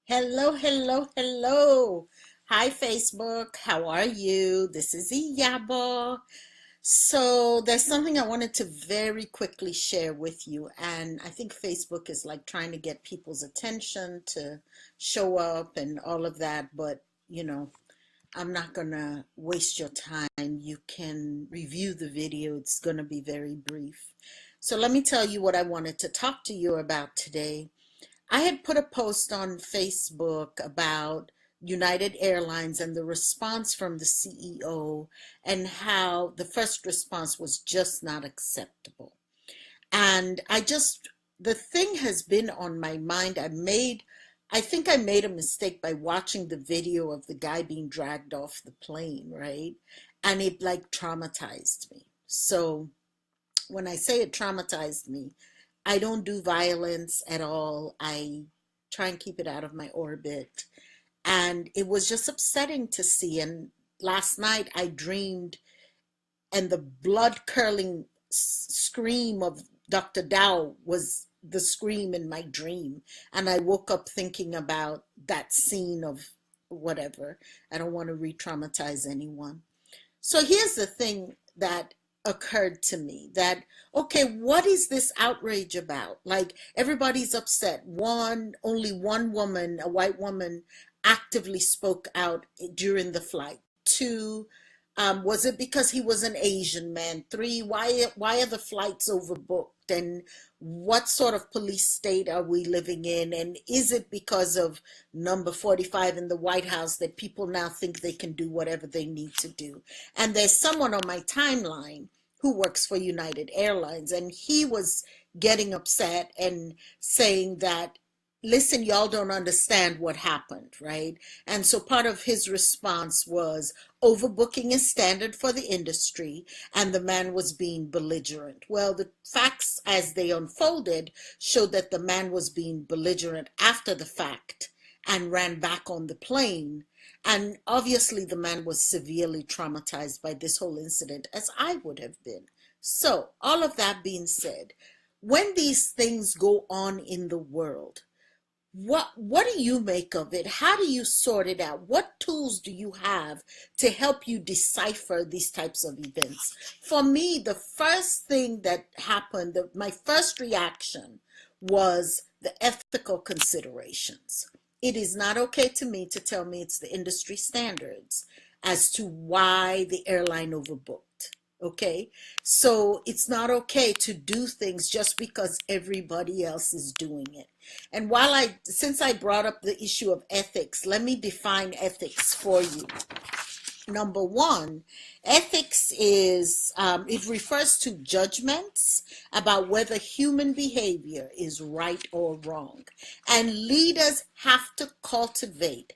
Hello, hello, hello. Hi, Facebook. How are you? This is Iyabo. So, there's something I wanted to very quickly share with you. And I think Facebook is like trying to get people's attention to show up and all of that. But, I'm not going to waste your time. You can review the video, it's going to be very brief. So, let me tell you what I wanted to talk to you about today. I had put a post on Facebook about United Airlines and the response from the CEO, and how the first response was just not acceptable. And the thing has been on my mind. I think I made a mistake by watching the video of the guy being dragged off the plane, right? And it like traumatized me. So when I say it traumatized me, I don't do violence at all. I try and keep it out of my orbit. And it was just upsetting to see. And last night I dreamed, and the blood curdling scream of Dr. Dow was the scream in my dream. And I woke up thinking about that scene of whatever. I don't want to re traumatize anyone. So here's the thing that occurred to me, that okay, what is this outrage about? Like, everybody's upset. Only one woman, a white woman, actively spoke out during the flight. Two, was it because he was an Asian man? Three, why are the flights overbooked? And what sort of police state are we living in? And is it because of number 45 in the White House that people now think they can do whatever they need to do? And there's someone on my timeline who works for United Airlines, and he was getting upset and saying that, listen, y'all don't understand what happened, right? And so part of his response was, overbooking is standard for the industry, and the man was being belligerent. Well, the facts as they unfolded showed that the man was being belligerent after the fact and ran back on the plane. And obviously, the man was severely traumatized by this whole incident, as I would have been. So, all of that being said, when these things go on in the world, what do you make of it? How do you sort it out? What tools do you have to help you decipher these types of events? For me, the first thing that happened, my first reaction was the ethical considerations. It is not okay to me to tell me it's the industry standards as to why the airline overbooked. Okay, so it's not okay to do things just because everybody else is doing it. And since I brought up the issue of ethics, let me define ethics for you. Number one, ethics it refers to judgments about whether human behavior is right or wrong. And leaders have to cultivate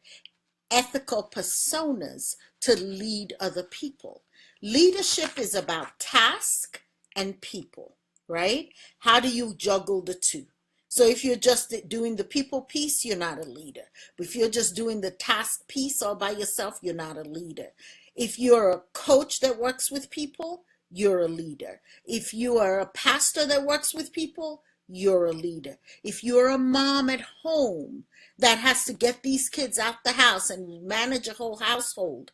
ethical personas to lead other people. Leadership is about task and people, right? How do you juggle the two? So if you're just doing the people piece, you're not a leader. But if you're just doing the task piece all by yourself, you're not a leader. If you're a coach that works with people, you're a leader. If you are a pastor that works with people, you're a leader. If you're a mom at home that has to get these kids out the house and manage a whole household,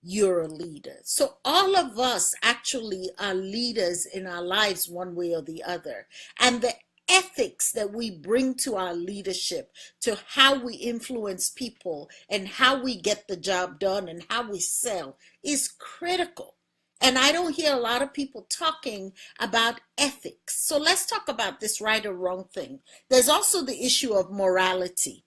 you're a leader. So all of us actually are leaders in our lives one way or the other. And the ethics that we bring to our leadership, to how we influence people and how we get the job done and how we sell, is critical. And I don't hear a lot of people talking about ethics. So let's talk about this right or wrong thing. There's also the issue of morality.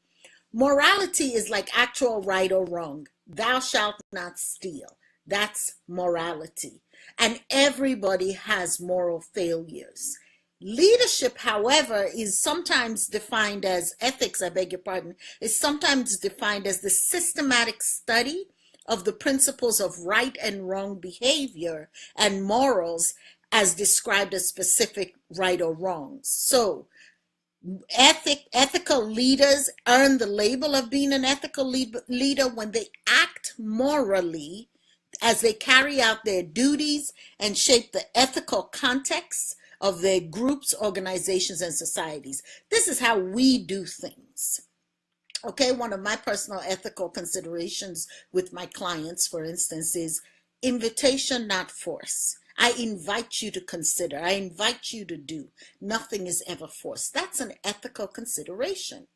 Morality is like actual right or wrong. Thou shalt not steal. That's morality. And everybody has moral failures. Leadership, however, is sometimes defined as ethics, I beg your pardon, is sometimes defined as the systematic study of the principles of right and wrong behavior and morals as described as specific right or wrongs. So, ethical leaders earn the label of being an ethical leader when they act morally as they carry out their duties and shape the ethical context of their groups, organizations, and societies. This is how we do things. Okay, one of my personal ethical considerations with my clients, for instance, is invitation, not force. I invite you to consider, I invite you to do. Nothing is ever forced. That's an ethical consideration.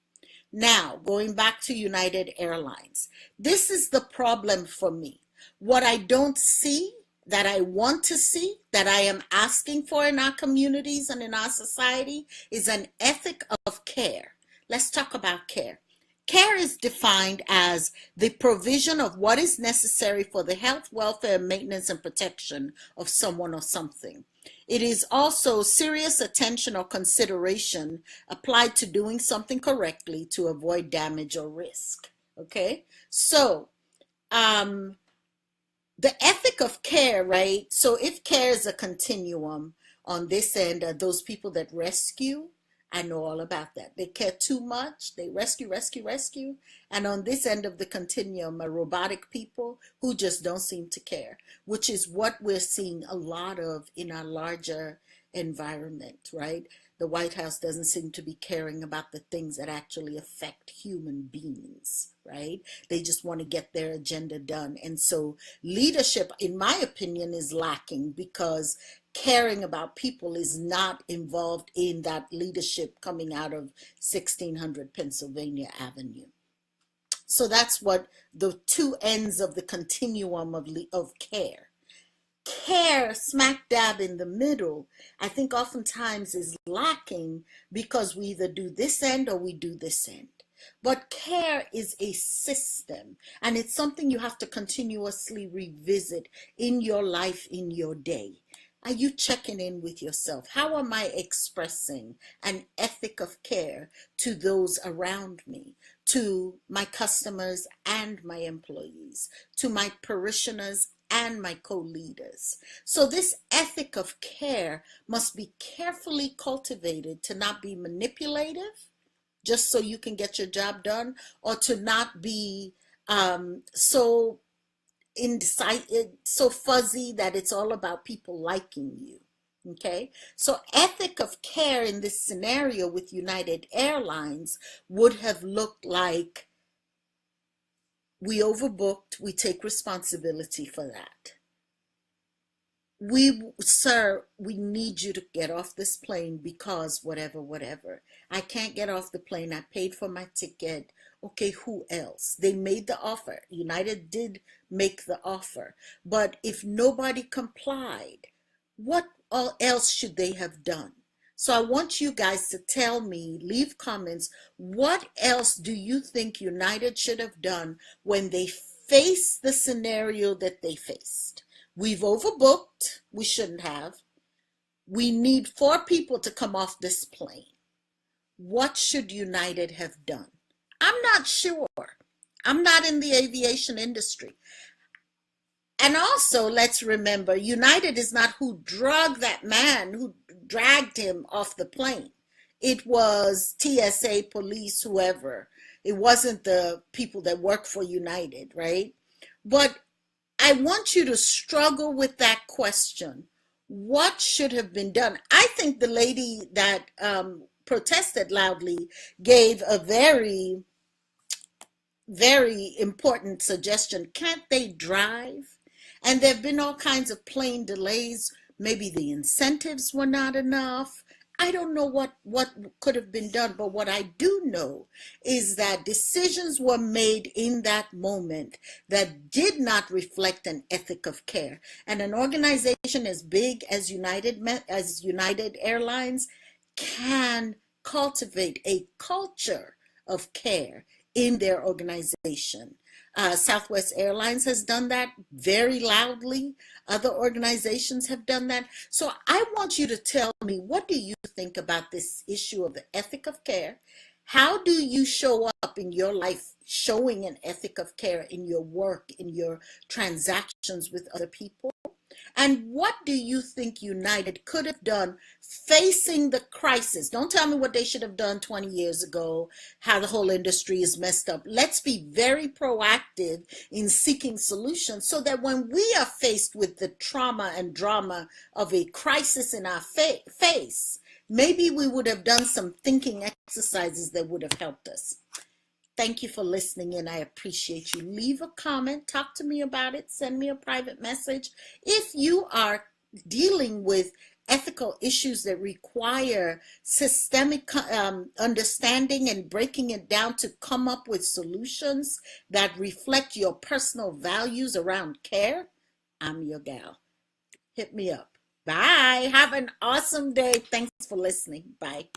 Now, going back to United Airlines, this is the problem for me. What I don't see, that I want to see, that I am asking for in our communities and in our society, is an ethic of care. Let's talk about care. Care is defined as the provision of what is necessary for the health, welfare, maintenance, and protection of someone or something. It is also serious attention or consideration applied to doing something correctly to avoid damage or risk. Okay? So, um, the ethic of care, right? So if care is a continuum, on this end are those people that rescue. I know all about that. They care too much. They rescue, rescue, rescue. And on this end of the continuum are robotic people who just don't seem to care, which is what we're seeing a lot of in our larger environment, right? The White House doesn't seem to be caring about the things that actually affect human beings, right? They just want to get their agenda done. And so leadership, in my opinion, is lacking because caring about people is not involved in that leadership coming out of 1600 Pennsylvania Avenue. So that's what the two ends of the continuum of care. Care smack dab in the middle, I think oftentimes is lacking because we either do this end or we do this end. But care is a system, and it's something you have to continuously revisit in your life, in your day. Are you checking in with yourself? How am I expressing an ethic of care to those around me, to my customers and my employees, to my parishioners and my co-leaders? So this ethic of care must be carefully cultivated to not be manipulative, just so you can get your job done, or to not be so so fuzzy that it's all about people liking you. Okay, so ethic of care in this scenario with United Airlines would have looked like, we overbooked, we take responsibility for that. Sir, we need you to get off this plane because whatever, whatever. I can't get off the plane. I paid for my ticket. Okay, who else? They made the offer. United did make the offer. But if nobody complied, what else should they have done? So I want you guys to tell me, leave comments, what else do you think United should have done when they faced the scenario that they faced? We've overbooked. We shouldn't have. We need 4 people to come off this plane. What should United have done? I'm not sure. I'm not in the aviation industry. And also, let's remember, United is not who drugged that man, who dragged him off the plane. It was TSA, police, whoever. It wasn't the people that work for United, right? But I want you to struggle with that question. What should have been done? I think the lady that protested loudly gave a very, very important suggestion. Can't they drive? And there have been all kinds of plane delays. Maybe the incentives were not enough. I don't know what could have been done, but what I do know is that decisions were made in that moment that did not reflect an ethic of care. And an organization as big as United Airlines can cultivate a culture of care in their organization. Southwest Airlines has done that very loudly. Other organizations have done that. So I want you to tell me, what do you think about this issue of the ethic of care? How do you show up in your life showing an ethic of care in your work, in your transactions with other people? And what do you think United could have done facing the crisis? Don't tell me what they should have done 20 years ago, how the whole industry is messed up. Let's be very proactive in seeking solutions so that when we are faced with the trauma and drama of a crisis in our face, maybe we would have done some thinking exercises that would have helped us. Thank you for listening in. I appreciate you. Leave a comment, talk to me about it, send me a private message. If you are dealing with ethical issues that require systemic understanding and breaking it down to come up with solutions that reflect your personal values around care, I'm your gal. Hit me up. Bye. Have an awesome day. Thanks for listening. Bye.